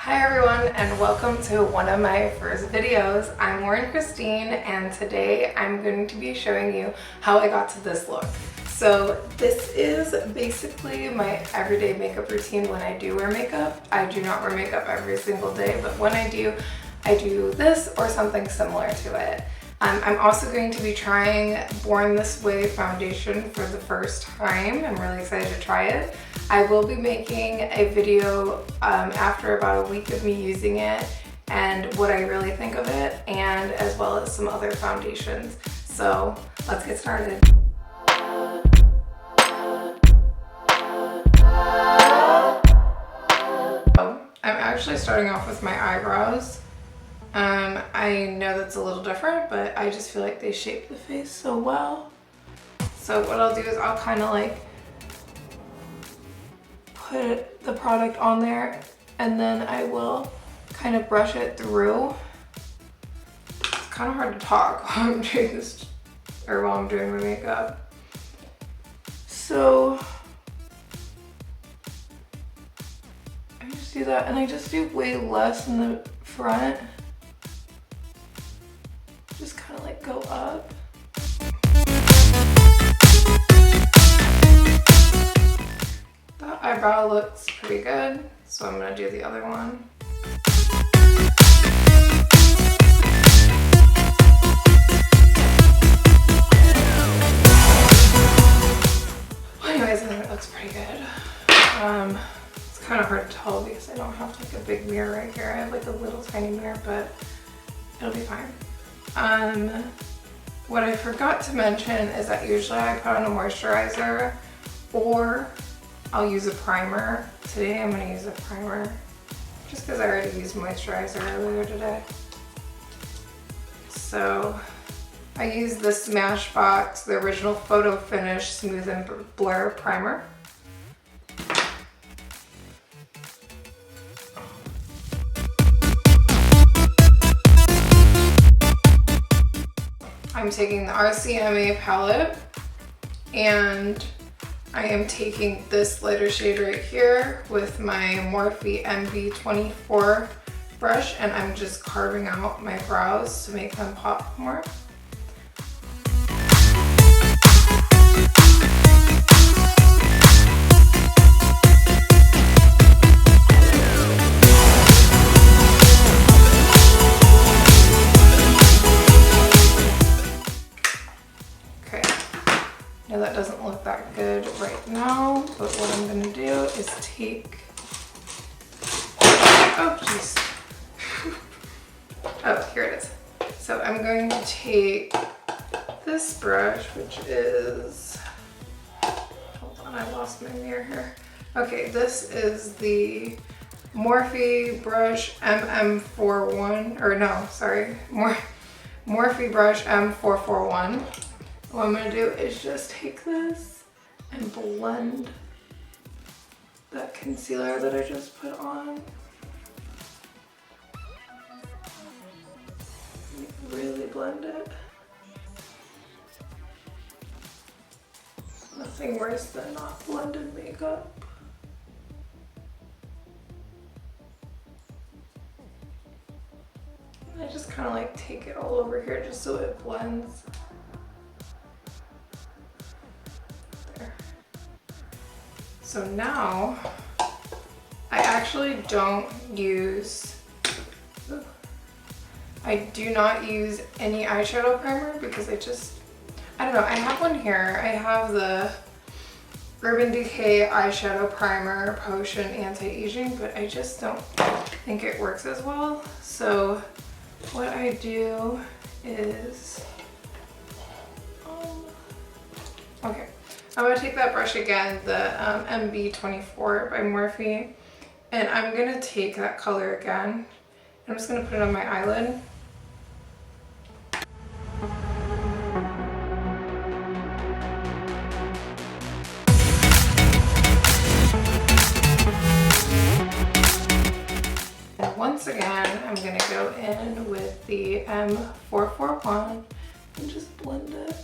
Hi everyone and welcome to one of my first videos. I'm Lauren Christine and today I'm going to be showing you how I got to this look. So this is basically my everyday makeup routine when I do wear makeup. I do not wear makeup every single day, but when I do this or something similar to it. I'm also going to be trying Born This Way foundation for the first time. I'm really excited to try it. I will be making a video after about a week of me using it and what I really think of it, and as well as some other foundations. So let's get started. I'm actually starting off with my eyebrows. I know that's a little different, but I just feel like they shape the face so well. So what I'll do is I'll kind of like put the product on there and then I will kind of brush it through. It's kind of hard to talk while I'm doing this, or while I'm doing my makeup. So I just do that, and I just do way less in the front. Just kind of like go up. That eyebrow looks pretty good, so I'm gonna do the other one. Well, anyways, I think it looks pretty good. It's kind of hard to tell because I don't have like a big mirror right here. I have like a little tiny mirror, but it'll be fine. What I forgot to mention is that usually I put on a moisturizer or I'll use a primer. Today I'm going to use a primer just because I already used moisturizer earlier today. So I use the Smashbox, the original Photo Finish Smooth and Blur Primer. I'm taking the RCMA palette and I am taking this lighter shade right here with my Morphe MB24 brush, and I'm just carving out my brows to make them pop more. That doesn't look that good right now, but what I'm going to do is take, oh jeez, oh here it is. So I'm going to take this brush, which is, hold on, I lost my mirror here. Okay, this is the Morphe brush MM41, or no, sorry, Morphe brush M441. What I'm going to do is just take this and blend that concealer that I just put on. Really blend it. Nothing worse than not blended makeup. And I just kind of like take it all over here just so it blends. So now, I actually don't use, I do not use any eyeshadow primer because I don't know, I have one here. I have the Urban Decay Eyeshadow Primer Potion Anti-Aging, but I just don't think it works as well. So what I do is, okay. I'm going to take that brush again, the MB24 by Morphe, and I'm going to take that color again. I'm just going to put it on my eyelid. And once again, I'm going to go in with the M441 and just blend it.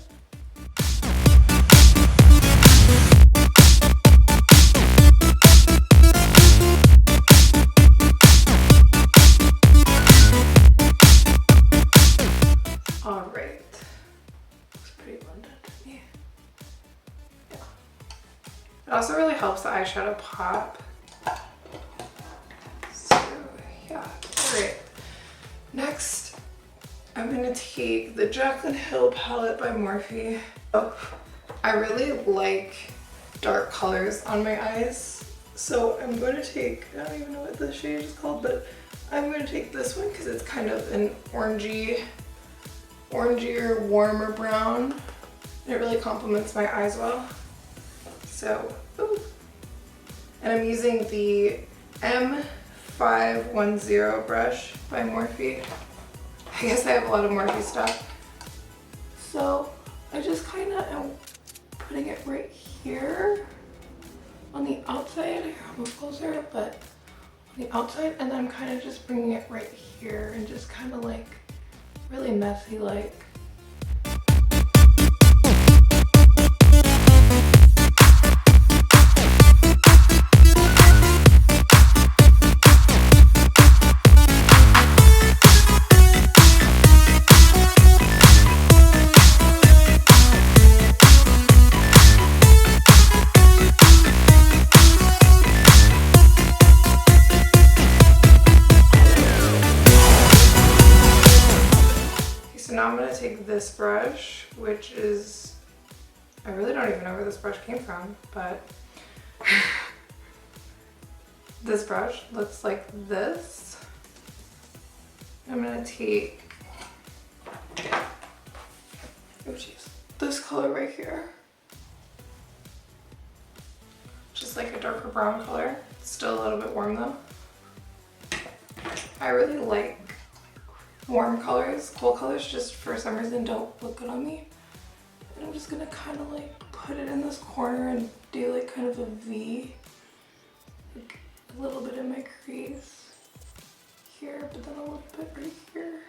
I'm gonna take the Jaclyn Hill palette by Morphe. Oh, I really like dark colors on my eyes. So I'm going to take, I don't even know what the shade is called, but I'm going to take this one because it's kind of an orangier, warmer brown. It really complements my eyes well. So, ooh. And I'm using the M510 brush by Morphe. I guess I have a lot of Morphe stuff. So I just kind of am putting it right here on the outside. Here, I'll move closer, but on the outside, and then I'm kind of just bringing it right here and just kind of like really messy like. Now I'm going to take this brush, which is, I really don't even know where this brush came from, but this brush looks like this. I'm going to take, oh geez, this color right here. Just like a darker brown color. It's still a little bit warm though. I really like warm colors. Cool colors just for some reason don't look good on me. And I'm just gonna kind of like put it in this corner and do like kind of a V, like a little bit in my crease here, but then a little bit right here.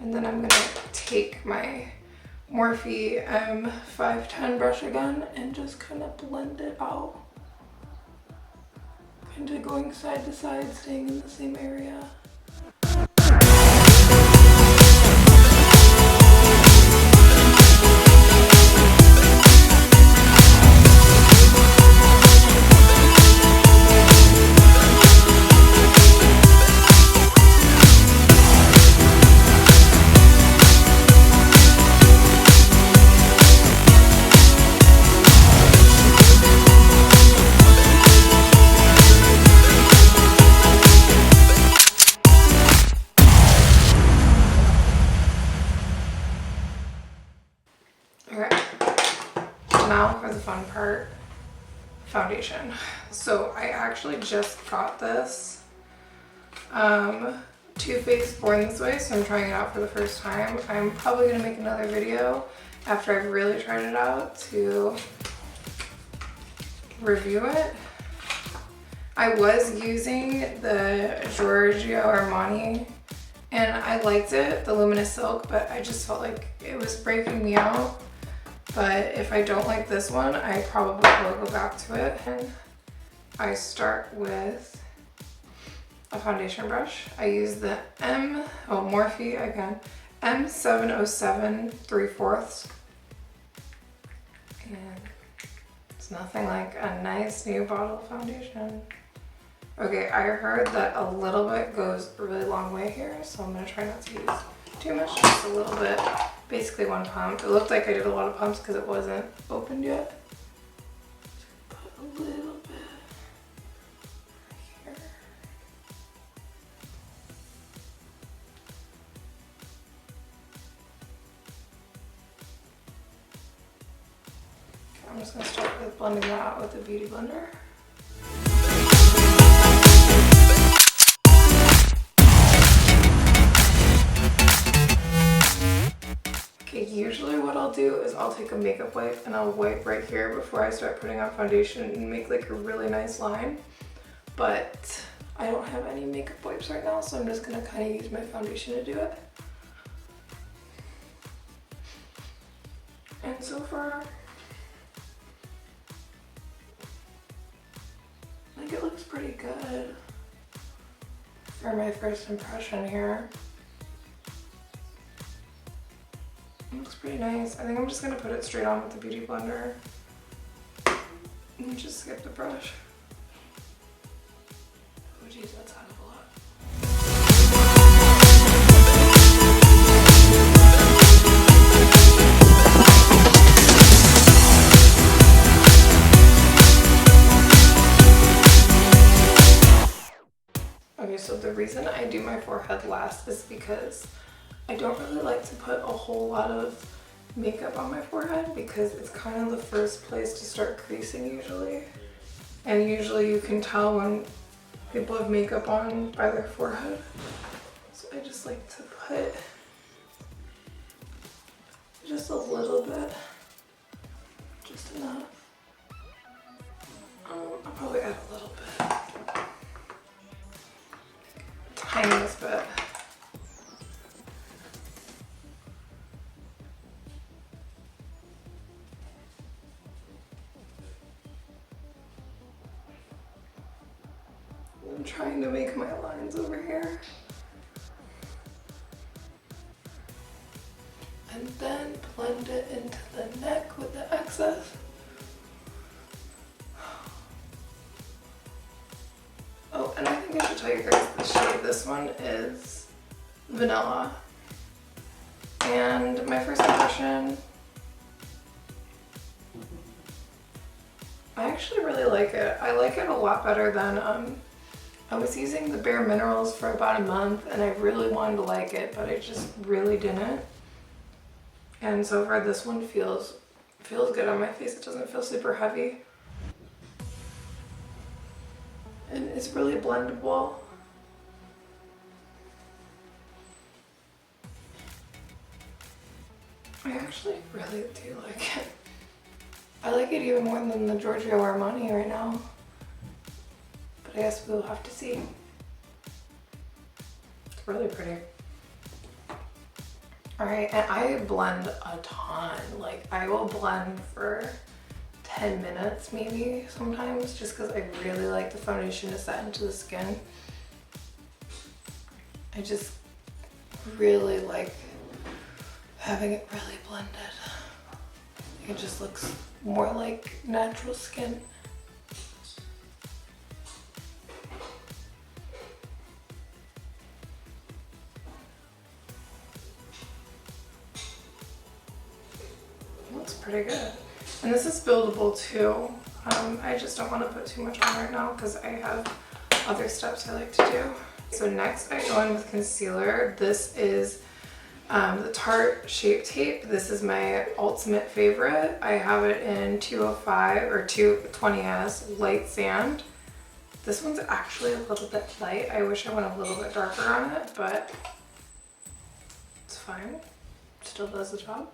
And then I'm gonna take my Morphe M510 brush again and just kind of blend it out. Kind of going side to side, staying in the same area. Now for the fun part, foundation. So I actually just got this Too Faced Born This Way, so I'm trying it out for the first time. I'm probably gonna make another video after I've really tried it out to review it. I was using the Giorgio Armani and I liked it, the Luminous Silk, but I just felt like it was breaking me out. But if I don't like this one, I probably will go back to it. And I start with a foundation brush. I use the Morphe again, M707 3/4. And it's nothing like a nice new bottle foundation. Okay, I heard that a little bit goes a really long way here, so I'm gonna try not to use too much, just a little bit. Basically one pump. It looked like I did a lot of pumps because it wasn't opened yet. Put a little bit right here. Okay, I'm just going to start with blending that out with a beauty blender. Usually what I'll do is I'll take a makeup wipe and I'll wipe right here before I start putting on foundation and make like a really nice line. But I don't have any makeup wipes right now, so I'm just gonna kind of use my foundation to do it. And so far, I think it looks pretty good for my first impression here. It looks pretty nice. I think I'm just gonna put it straight on with the beauty blender. Let me just skip the brush. Oh geez, that's out of a lot. Okay, so the reason I do my forehead last is because I don't really like to put a whole lot of makeup on my forehead because it's kind of the first place to start creasing usually. And usually you can tell when people have makeup on by their forehead. So I just like to put just a little bit, just enough. I'll probably add a little bit. Tiniest bit. I'm trying to make my lines over here. And then blend it into the neck with the excess. Oh, and I think I should tell you guys the shade. This one is Vanilla. And my first impression, I actually really like it. I like it a lot better than, I was using the Bare Minerals for about a month and I really wanted to like it, but I just really didn't. And so far this one feels good on my face. It doesn't feel super heavy. And it's really blendable. I actually really do like it. I like it even more than the Giorgio Armani right now. But I guess we'll have to see. It's really pretty. Alright, and I blend a ton. Like, I will blend for 10 minutes maybe sometimes, just because I really like the foundation to set into the skin. I just really like having it really blended. It just looks more like natural skin. Looks pretty good. And this is buildable too. I just don't want to put too much on right now because I have other steps I like to do. So next I go in with concealer. This is the Tarte Shape Tape. This is my ultimate favorite. I have it in 205 or 220S Light Sand. This one's actually a little bit light. I wish I went a little bit darker on it, but it's fine. Still does the job.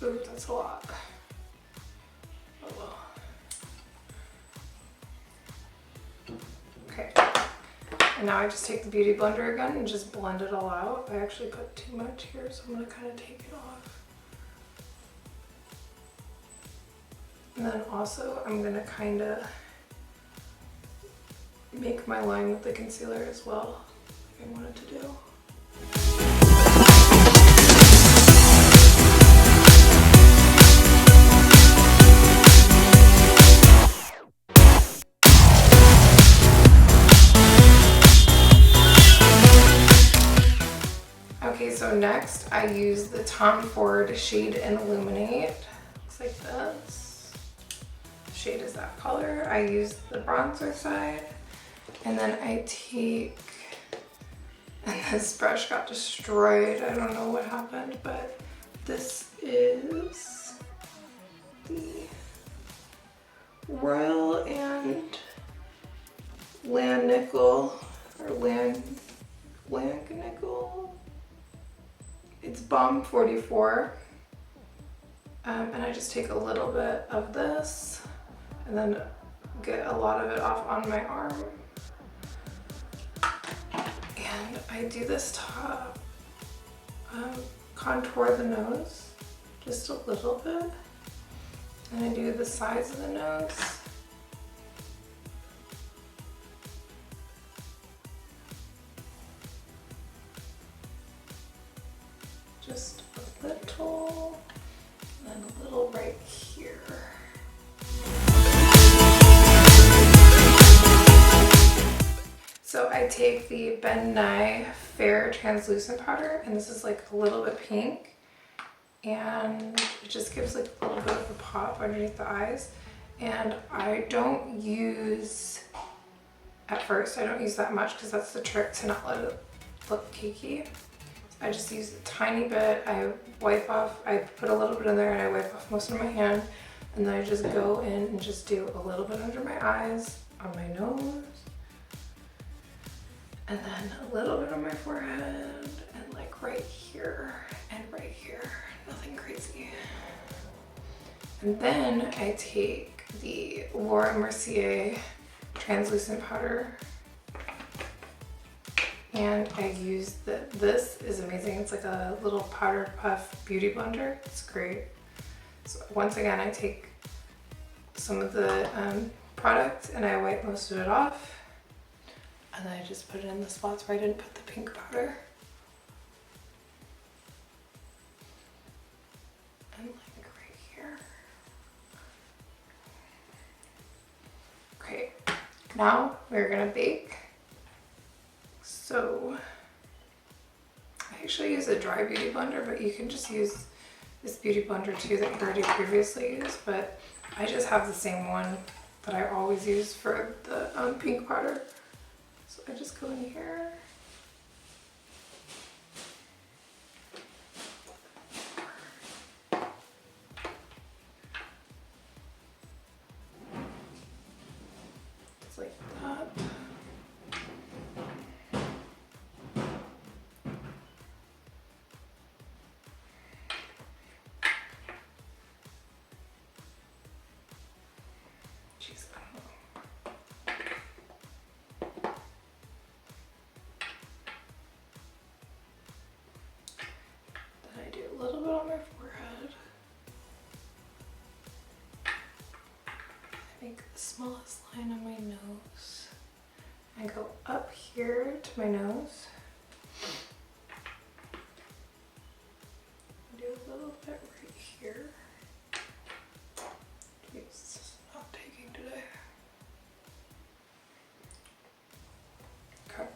Ooh, that's a lot. Oh well. Okay. And now I just take the Beauty Blender again and just blend it all out. I actually put too much here, so I'm gonna kind of take it off. And then also I'm gonna kind of make my line with the concealer as well, like I wanted to do. Okay, so next I use the Tom Ford shade in Illuminate. Looks like this. The shade is that color. I use the bronzer side, and then I take, and this brush got destroyed. I don't know what happened, but this is the Royal and Langnickel, or Langnickel. It's Bom 44. And I just take a little bit of this and then get a lot of it off on my arm. And I do this top contour the nose just a little bit. And I do the sides of the nose. Just a little, and a little right here. So I take the Ben Nye Fair Translucent Powder, and this is like a little bit pink, and it just gives like a little bit of a pop underneath the eyes. And I don't use, at first I don't use that much because that's the trick to not let it look cakey. I just use a tiny bit, I wipe off, I put a little bit in there and I wipe off most of my hand, and then I just go in and just do a little bit under my eyes, on my nose, and then a little bit on my forehead, and like right here, and right here, nothing crazy. And then I take the Mercier translucent powder, and I use this is amazing. It's like a little powder puff beauty blender. It's great. So once again, I take some of the product and I wipe most of it off. And then I just put it in the spots where I didn't put the pink powder. And like right here. Okay, now we're gonna bake. So I actually use a dry beauty blender, but you can just use this beauty blender too that you already previously used, but I just have the same one that I always use for the pink powder. So I just go in here. Just like that. Jeez. Then I do a little bit on my forehead. I make the smallest line on my nose. I go up here to my nose. I do a little bit right here. It's not taking today. Okay.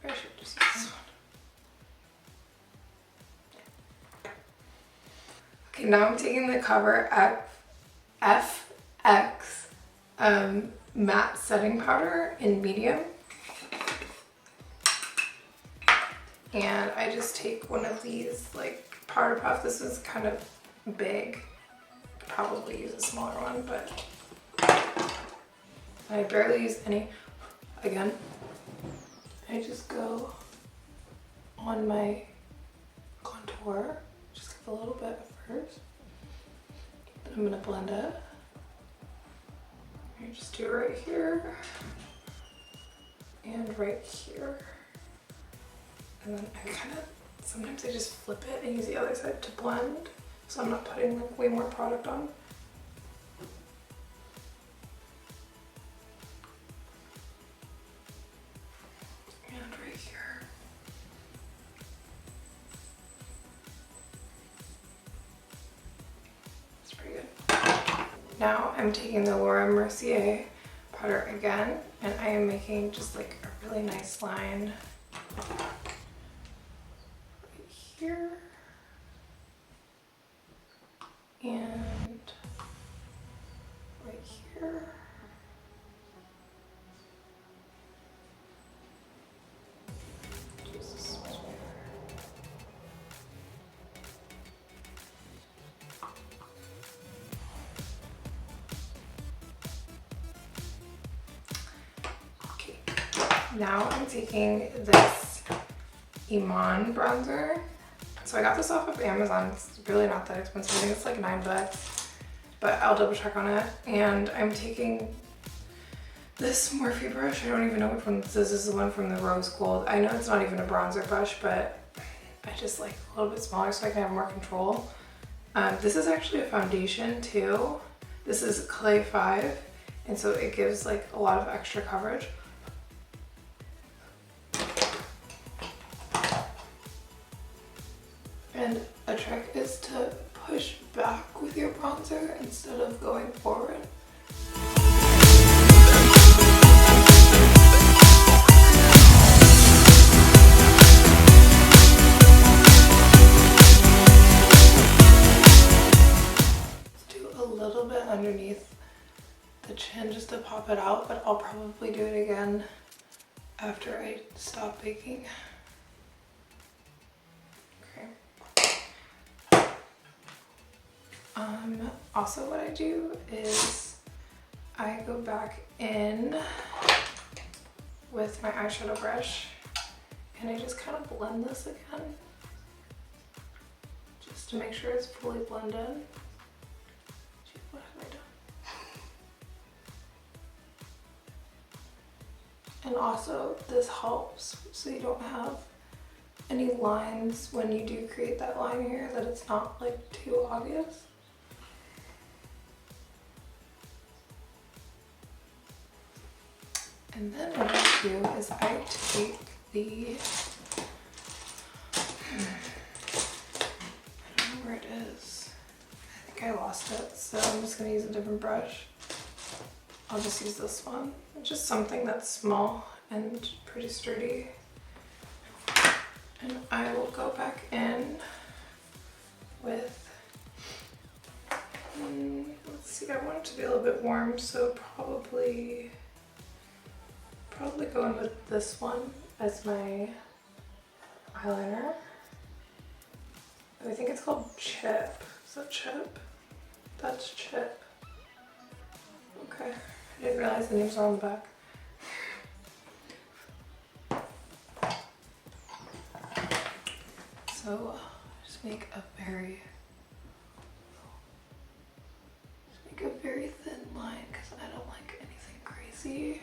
I should just use this one. Okay, now I'm taking the Cover FX matte setting powder in medium. And I just take one of these like powder puff. This is kind of big. Probably use a smaller one, but I barely use any. Again, I just go on my contour, just give a little bit first. Then I'm gonna blend it. I just do it right here and right here. And then I kind of, sometimes I just flip it and use the other side to blend, so I'm not putting like way more product on. And right here. It's pretty good. Now I'm taking the Mercier powder again, and I am making just like a really nice line right here. And right here. Jesus. Okay, now I'm taking this Iman bronzer. So I got this off of Amazon. It's really not that expensive. I think it's like $9, but I'll double check on it. And I'm taking this Morphe brush. I don't even know which one this is. This is the one from the Rose Gold. I know it's not even a bronzer brush, but I just like a little bit smaller so I can have more control. This is actually a foundation too. This is Clay 5, and so it gives like a lot of extra coverage. And a trick is to push back with your bronzer instead of going forward. Underneath the chin just to pop it out, but I'll probably do it again after I stop baking. Okay. Also what I do is I go back in with my eyeshadow brush and I just kind of blend this again just to make sure it's fully blended. And also this helps so you don't have any lines when you do create that line here, that it's not like too obvious. And then what I do is I take the, I don't know where it is. I think I lost it, so I'm just gonna use a different brush. I'll just use this one. It's just something that's small and pretty sturdy. And I will go back in with, let's see, I want it to be a little bit warm, so probably go in with this one as my eyeliner. I think it's called Chip. Is that Chip? That's Chip. Okay. I didn't realize the names are on the back. So just make a very thin line because I don't like anything crazy.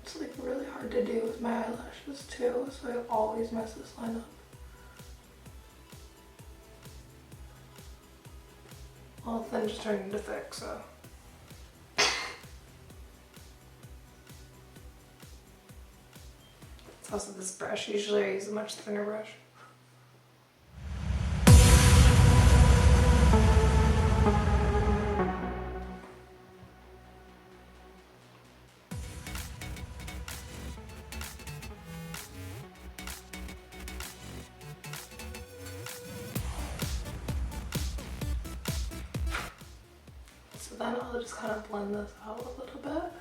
It's like really hard to do with my eyelashes too, so I always mess this line up. Well, thin just turned into thick, so. It's also this brush. Usually I use a much thinner brush. So then I'll just kind of blend this out a little bit.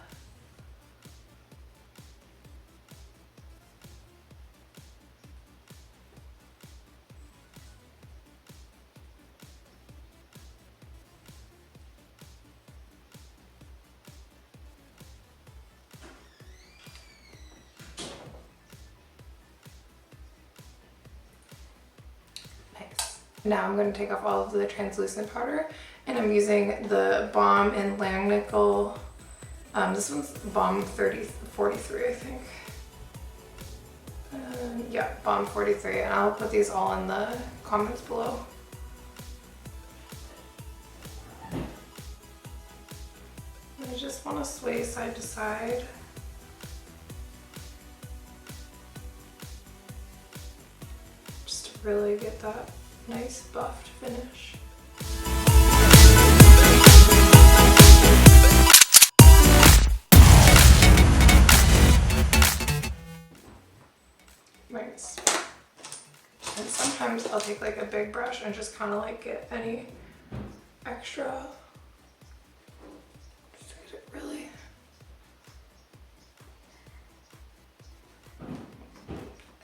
Now I'm going to take off all of the translucent powder, and I'm using the Bom in Langnickel. This one's Bom 43, I think. Yeah, Bom 43, and I'll put these all in the comments below. I just want to sway side to side. Just to really get that nice buffed finish. Nice. And sometimes I'll take like a big brush and just kind of like get any extra, just to get it really.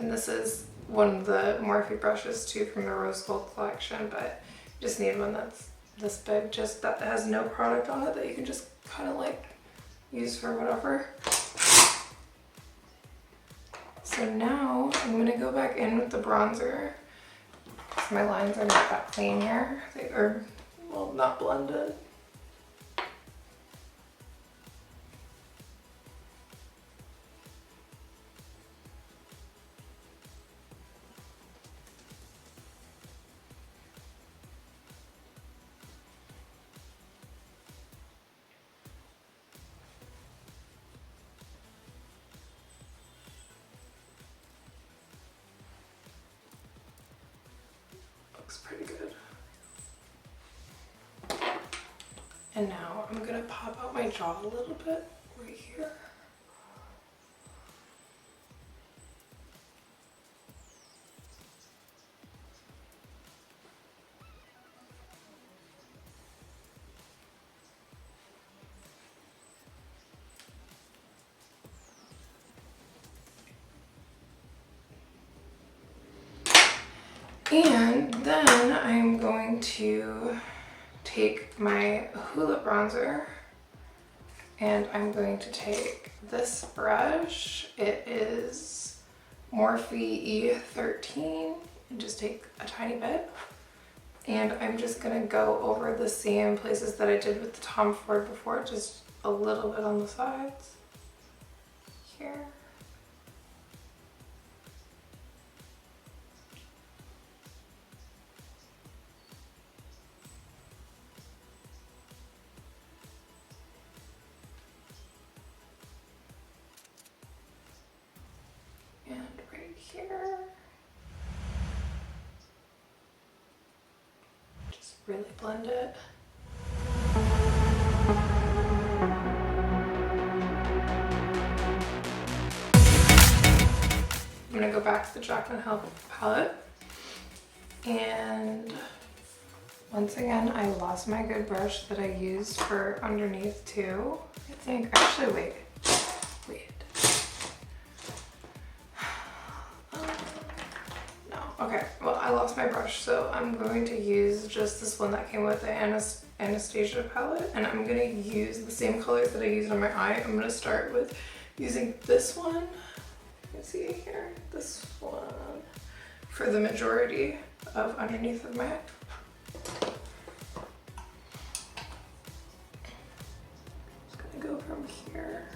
And this is one of the Morphe brushes too from the Rose Gold collection, but you just need one that's this big, just that has no product on it, that you can just kind of like use for whatever. So now I'm gonna go back in with the bronzer. So my lines are not that clean here. They are, well, not blended. looks pretty good. And now I'm gonna pop out my jaw a little bit right here. And then I'm going to take my Hula Bronzer and I'm going to take this brush. It is Morphe E13 and just take a tiny bit. And I'm just gonna go over the same places that I did with the Tom Ford before, just a little bit on the sides here. Here. Just really blend it. I'm gonna go back to the Jaclyn palette, and once again I lost my good brush that I used for underneath too. I think, actually wait. Okay, well I lost my brush, so I'm going to use just this one that came with the Anastasia palette, and I'm going to use the same colors that I used on my eye. I'm going to start with using this one. You can see it here, this one, for the majority of underneath of my eye. Just going to go from here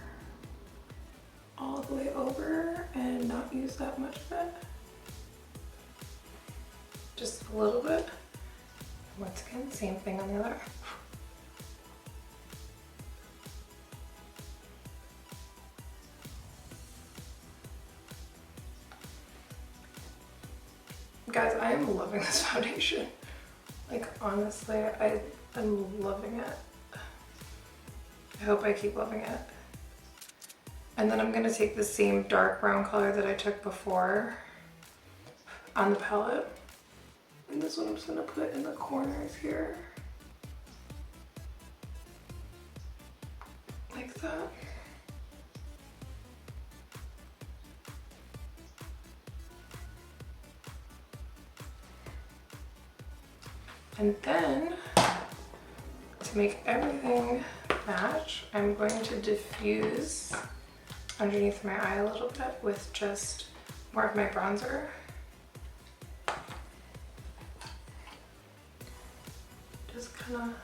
all the way over and not use that much of it. Just a little bit. Once again, same thing on the other. Guys, I am loving this foundation. Like, honestly, I'm loving it. I hope I keep loving it. And then I'm gonna take the same dark brown color that I took before on the palette. And this one I'm just gonna put in the corners here. Like that. And then, to make everything match, I'm going to diffuse underneath my eye a little bit with just more of my bronzer. Just kind of work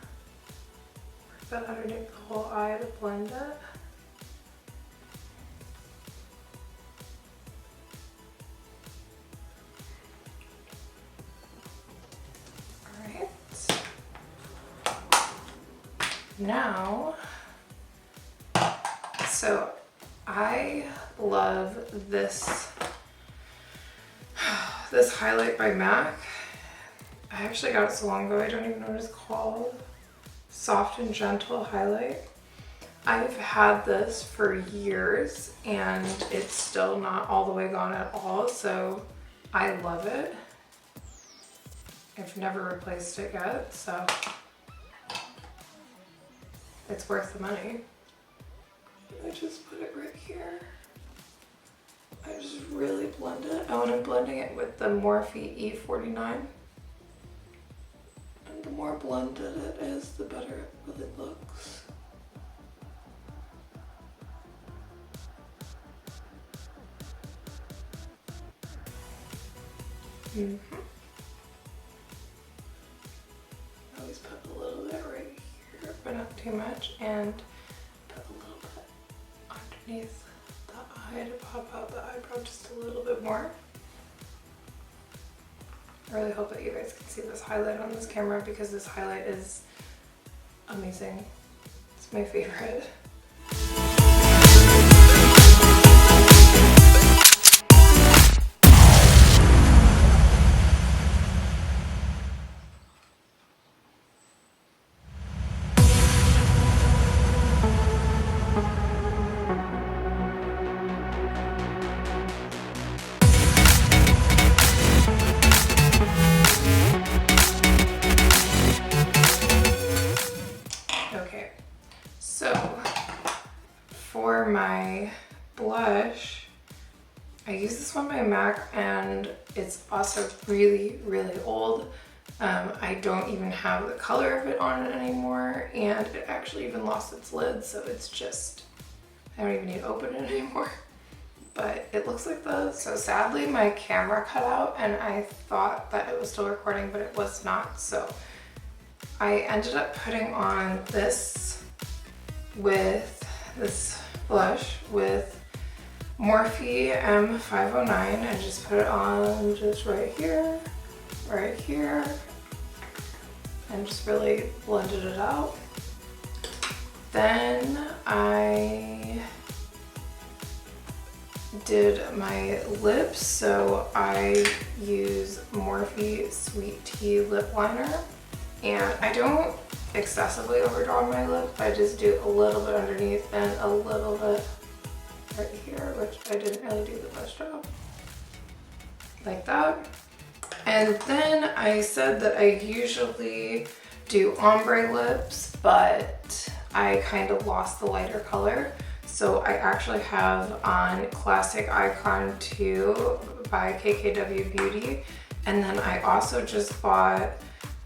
that underneath the whole eye to blend it. Alright. Now, so I love this highlight by MAC. I actually got it so long ago, I don't even know what it's called. Soft and Gentle highlight. I've had this for years and it's still not all the way gone at all, so I love it. I've never replaced it yet, so it's worth the money. I just put it right here. I just really blend it. Oh, and I'm blending it with the Morphe E49. And the more blended it is, the better it really looks. I always put a little bit right here, but not too much, and put a little bit underneath the eye to pop out the eyebrow just a little bit more. I really hope that you guys can see this highlight on this camera because this highlight is amazing. It's my favorite. my blush, I use this one by MAC, and it's also really, really old. I don't even have the color of it on it anymore, and it actually even lost its lid, so it's just, I don't even need to open it anymore. But it looks like this. So sadly my camera cut out and I thought that it was still recording, but it was not. So I ended up putting on this blush with Morphe M509. I just put it on just right here, and just really blended it out. Then I did my lips, so I use Morphe Sweet Tea lip liner, and I don't excessively overdraw my lip. I just do a little bit underneath and a little bit right here, which I didn't really do the best job. Like that. And then I said that I usually do ombre lips, but I kind of lost the lighter color. So I actually have on Classic Icon 2 by KKW Beauty. And then I also just bought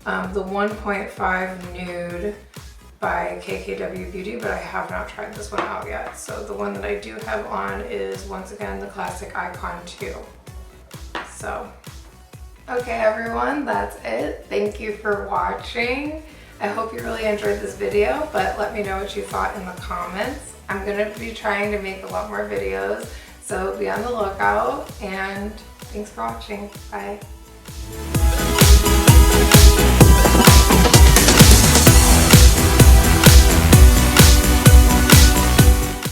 the 1.5 Nude by KKW Beauty, but I have not tried this one out yet. So the one that I do have on is, once again, the Classic Icon 2. So, okay everyone, that's it. Thank you for watching. I hope you really enjoyed this video, but let me know what you thought in the comments. I'm gonna be trying to make a lot more videos, so be on the lookout, and thanks for watching. Bye.